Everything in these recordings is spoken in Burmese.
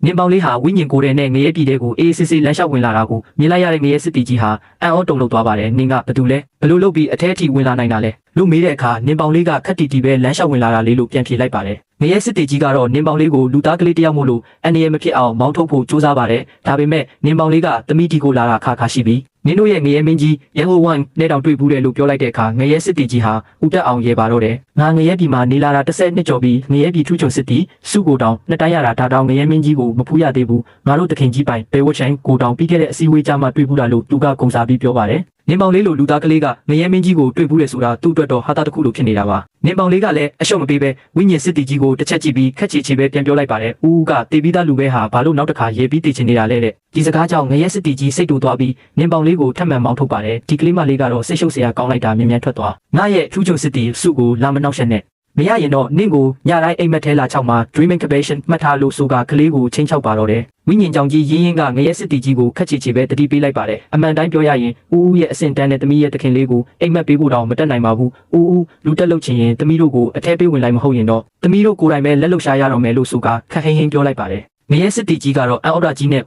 နင်းပေါင်းလေးဟာဝိညာဉ်ကိုယ်တဲ့နဲ့ငရဲပြည်တဲ့ကိုအေးစစ်စစ်လမ်းလျှောက်ဝင်လာတာကိုမြင်လိုက်ရတဲ့ငရဲစစ်တီကြီးဟာအံ့ဩတုန်လှုပ်သွားပါတယ်နင်းကဘာတူလဲဘလို့လုပ်ပြီးအထဲအထိဝင်လာနိုင်တာလဲလို့မေးတဲ့အခါနင်းပေါင်းလေးကခက်တီတီပဲလမ်းလျှောက်ဝင်လာတာလေးလို့ပြန်ဖြေလိုက်ပါတယ်ငရဲစစ်တီကြီးကတော့နင်းပေါင်းလေးကိုလူသားကလေးတယောက်မို့လို့အန်ရမဖြစ်အောင်မောင်းထုတ်ဖို့ကြိုးစားပါတယ်ဒါပေမဲ့နင်းပေါင်းလေးကသမီးတီကိုလာတာခါရှိပြီးနင်းတို့ရဲ့ငရဲမင်းကြီးရဲဟိုဝမ်နဲ့တောင်တွေ့ဘူးတယ်လို့ပြောလိုက်တဲ့အခါငရဲစစ်တီကြီးဟာဦးတက်အောင်ရဲပါတော့တယ်ငါငရဲပြည်မှာနေလာတာ10နှစ်ကျော်ပြီးငရဲပြည်ထူးချွန်စစ်တီစုကိုတောင်နှစ်တိုင်းရတာဒါတောင်ငရဲမင်းကြီးကိုမဖူးရသေးဘူးငါတို့တခင်ကြီးပိုင်ဘဲဝတ်ချိုင်းကိုတောင်ပြီးခဲ့တဲ့အစည်းအဝေးကြမှာတွေ့ဘူးလားလို့သူကဂုံစားပြီးပြောပါတယ်နင်းပေါင်လေးလိုလူသားကလေးကငရဲမင်းကြီးကိုတွေ့ဘူးလေဆိုတာသူ့အတွက်တော့ဟာတာတစ်ခုလိုဖြစ်နေတာပါနင်းပေါင်လေးကလည်းအရှုံးမပေးပဲဝိညာဉ်စစ်တီကြီးကိုတစ်ချက်ကြည့်ပြီးခက်ချီချီပဲပြန်ပြောလိုက်ပါတယ်ဦးကတေပြီးသားလူပဲဟာဘာလို့နောက်တစ်ခါရေပြီးတည်ချင်နေတာလဲတဲ့ဒီစကားကြောင့်ငရဲစစ်တီကြီးစိတ်တူသွားပြီးနင်းပေါင်လေးကိုထပ်မံမောင်းထုတ်ပါတယ်ဒီကလေးမလေးကတော့စိတ်ရှုပ်စရာကောင်းလိုက်တာမြင်မြန်ထွက်သွားငါရဲ့ထူးချွန်စစ်တီစုကိုလာမနှောက်ရှက်နဲ့မရရင်တော့နင့်ကိုညတိုင်းအိမ်မက်ထဲလာချောက်မှာ dream incubation မှတ်ထားလို့ဆိုကကလေးကိုချင်းချောက်ပါတော့တယ်ဝိညာဉ်ကြောင့်ကြီးရင်းကငရဲစစ်တီကြီးကိုခက်ချီချီပဲတတိပေးလိုက်ပါတယ်အမှန်တိုင်းပြောရရင်ဦးရဲ့အစင်တန်းနဲ့သမီးရဲ့တခင်လေးကိုအိမ်မက်ပေးဖို့တောင်မတက်နိုင်ပါဘူးဦးလူတက်လို့ချင်ရင်သမီးတို့ကိုအထဲပေးဝင်လိုက်မဟုတ်ရင်တော့သမီးတို့ကိုယ်တိုင်ပဲလက်လွတ်ရှာရတော့မယ်လို့ဆိုကခက်ဟင်းပြောလိုက်ပါတယ်ငရဲစစ်တီကြီးကတော့အန်အော်ဒါကြီးနဲ့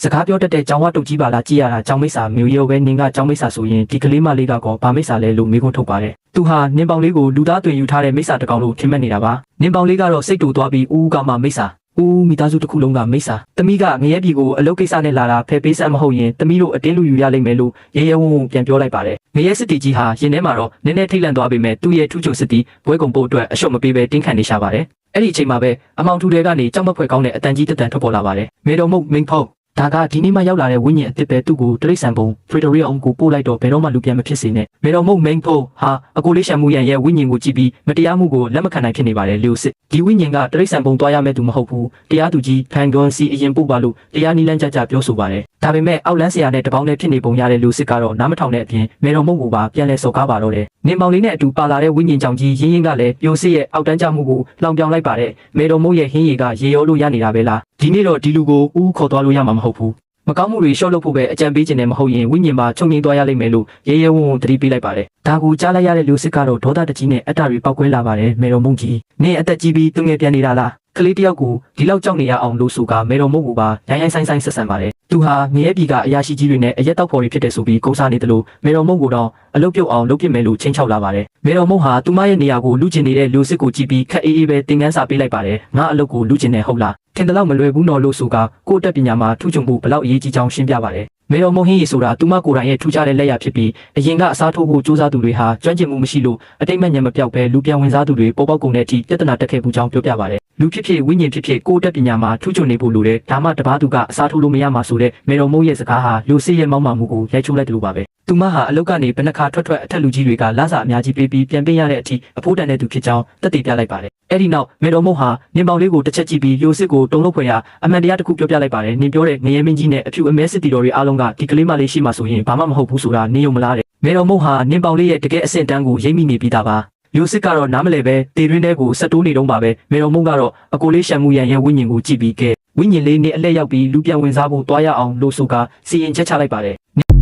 စကားပြောတတ်တဲ့ကျောင်းဝတုတ်ကြီးပါလားကြည့်ရတာကျောင်းမိတ်ဆာမျိုးရောပဲနင်းကကျောင်းမိတ်ဆာဆိုရင်ဒီကလေးမလေးကတော့ဗာမိတ်ဆာလဲလို့မေးခွန်းထုတ်ပါတယ်သူဟာနင်းပေါင်လေးကိုလူသားသွင်ယူထားတဲ့မိတ်ဆာတကောင်လို့ထင်မှတ်နေတာပါနင်းပေါင်လေးကတော့စိတ်တူသွားပြီးဦးကမှမိတ်ဆာမိသားစုတစ်ခုလုံးကမိတ်ဆာသမီးကငရဲပြည်ကိုအလုပ်ကိစ္စနဲ့လာတာဖယ်ပေးစမ်းမဟုတ်ရင်သမီးတို့အတင်းလူယူရလိမ့်မယ်လို့ရဲရဲဝံ့ဝံ့ပြန်ပြောလိုက်ပါတယ်ငရဲစစ်တီကြီးဟာရင်ထဲမှာတော့နည်းနည်းထိတ်လန့်သွားပေမဲ့သူ့ရဲ့ထူးချွန်စစ်တီဘွဲကုံပို့အတွက်အရှုံးမပေးပဲတင်းခံနေရှာပါတယ်အဲ့ဒီအချိန်မှာပဲအမောင်ထူတွေကနေကြောက်မက်ဖွယ်ကောင်းတဲ့အတန်ကြီးတန်ထွက်ပေါ်လာပါတယ်မေတော်မုတ်မင်းဖို့ဒါကဒီနေ့မှရောက်လာတဲ့ဝိညာဉ်အစ်စ်ပဲသူ့ကိုတရိတ်ဆန်ပုံဖရီတိုရီအောင်ကိုပို့လိုက်တော့ဘယ်တော့မှလူပြန်မဖြစ်စေနဲ့မေတော်မုတ်မင်းဖို့ဟာအကိုလေးရှံမှုရန်ရဲ့ဝိညာဉ်ကိုကြည့်ပြီးမတရားမှုကိုလက်မခံနိုင်ဖြစ်နေပါတယ်လျိုစစ်ဒီဝိညာဉ်ကတရိတ်ဆန်ပုံသွားရမဲ့သူမဟုတ်ဘူးတရားသူကြီးဖန်ဂွန်စီအရင်ပို့ပါလို့တရားနီလန်းကြပြောဆိုပါတယ်ဒါပေမဲ့အောက်လန်းဆရာနဲ့တပေါင်းနဲ့ဖြစ်နေပုံရတဲ့လူစစ်ကတော့နားမထောင်တဲ့အပြင်မေတော်မုတ်ကိုပါပြန်လဲစော်ကားပါတော့တယ်နင်းမောင်လေးနဲ့အတူပါလာတဲ့ဝိညာဉ်ကြောင့်ကြီးရင်းကလည်းပြိုစစ်ရဲ့အောက်တန်းကျမှုကိုလောင်ပြောင်လိုက်ပါတယ်မေတော်မုတ်ရဲ့ဟင်းရည်ကရေရောလို့ရနေတာပဲလားဒီနေ့တော့ဒီလူကိုဦးခေါ်သွားလို့ရမှာမဟုတ်ဘူးမကောင်းမှုတွေရှော့လုပ်ဖို့ပဲအကြံပေးခြင်းနဲ့မဟုတ်ရင်ဝိညာဉ်မှာချုပ်ငြိမ်းသွားရလိမ့်မယ်လို့ရဲရဲဝံ့ဝံ့သတိပေးလိုက်ပါတယ်ဒါကိုကြားလိုက်ရတဲ့လူစစ်ကတော့ဒေါသတကြီးနဲ့အတ္တတွေပောက်ကွဲလာပါတယ်မေတော်မုတ်ကြီးနင်းအသက်ကြီးပြီးသူငယ်ပြန်နေတာလားကလေးတယောက်ကိုဒီလောက်ကြောက်နေရအောင်လို့ဆိုကမေတော်မုတ်ကိုပါရိုင်းဆိုင်ဆက်ဆံပါတယ်သူဟာငရဲပြည်ကအရာရှိကြီးတွေနဲ့အရက်တောက်ဖော်တွေဖြစ်တဲ့ဆိုပြီးကုန်းစားနေတယ်လို့မေတော်မုတ်ကိုတော့အလုတ်ပြုတ်အောင်လုပ်ပြမယ်လို့ချင်းချောက်လာပါတယ်မေတော်မုတ်ဟာသူမရဲ့နေရာကိုလူကျင်နေတဲ့လူစစ်ကိုကြည့်ပြီးခက်အေးအေးပဲသင်ခန်းစာပေးလိုက်ပါတယ်ငါအလုတ်ကိုလူကျင်နေဟုတ်လားထင်တယ်လို့မလွယ်ဘူးနော်လို့ဆိုကကိုယ့်တက်ပညာမှာထူးချွန်မှုဘလောက်အရေးကြီးကြောင်းရှင်းပြပါတယ်မေတော်မုတ်ဟင်းရီဆိုတာသူမကိုယ်တိုင်ရဲ့ထူးခြားတဲ့လက်ရဖြစ်ပြီးအရင်ကအစားထိုးဖို့စူးစမ်းသူတွေဟာကျွမ်းကျင်မှုမရှိလို့အတိတ်မဲ့ညံမပြောက်ပဲလူပြန်ဝင်စားသူတွေပေါ်ပေါက်ကုန်တဲ့အထိပြဿနာတက်ခဲ့မှုကြောင်းပြောပြပါတယ်လူဖြစ်ဖြစ်ဝိညာဉ်ဖြစ်ဖြစ်ကိုယ်တက်ပညာမှာထူးချွန်နေဖို့လိုတယ်ဒါမှတပားသူကအစားထိုးလို့မရမှာဆိုတဲ့မေတော်မုတ်ရဲ့စကားဟာလူစစ်ရဲ့မောင်းမာမှုကိုရိုက်ချိုးလိုက်တယ်လို့ပါပဲသူမဟာအလုတ်ကနေဘယ်နှခါထွက်အထက်လူကြီးတွေကလာစာအများကြီးပေးပြီးပြန်ပေးရတဲ့အထိအဖိုးတန်တဲ့သူဖြစ်ကြောင်းသက်သေပြလိုက်ပါတယ်အဲ့ဒီနောက်မေတော်မုတ်ဟာနင်းပေါင်လေးကိုတစ်ချက်ကြည့်ပြီးလူစစ်ကိုတုံ့လုပ်ဖွယ်ရာအမှန်တရားတစ်ခုပြောပြလိုက်ပါတယ်နင်းပြောတဲ့ငရဲမင်းကြီးနဲ့အဖြူအမဲစစ်တီတော်တွေအားလုံးကဒီကလေးမလေးရှိမှဆိုရင်ဘာမှမဟုတ်ဘူးဆိုတာနင်းယုံမလားတဲ့မေတော်မုတ်ဟာနင်းပေါင်လေးရဲ့တကယ်အဆင့်တန်းကိုရိပ်မိနေပြီးသားပါလူစစ်ကတော့နားမလဲပဲတေတွင်းတဲကိုဆက်တိုးနေတော့ပါပဲမေတော်မုတ်ကတော့အကိုလေးရှံမှုရန်ရဲ့ဝိညာဉ်ကိုကြည့်ပြီးကဲဝိညာဉ်လေးနဲ့အလက်ရောက်ပြီးလူပြန်ဝင်စားဖို့တွားရအောင်လို့ဆိုကစီရင်ချက်ချလိုက်ပါတယ်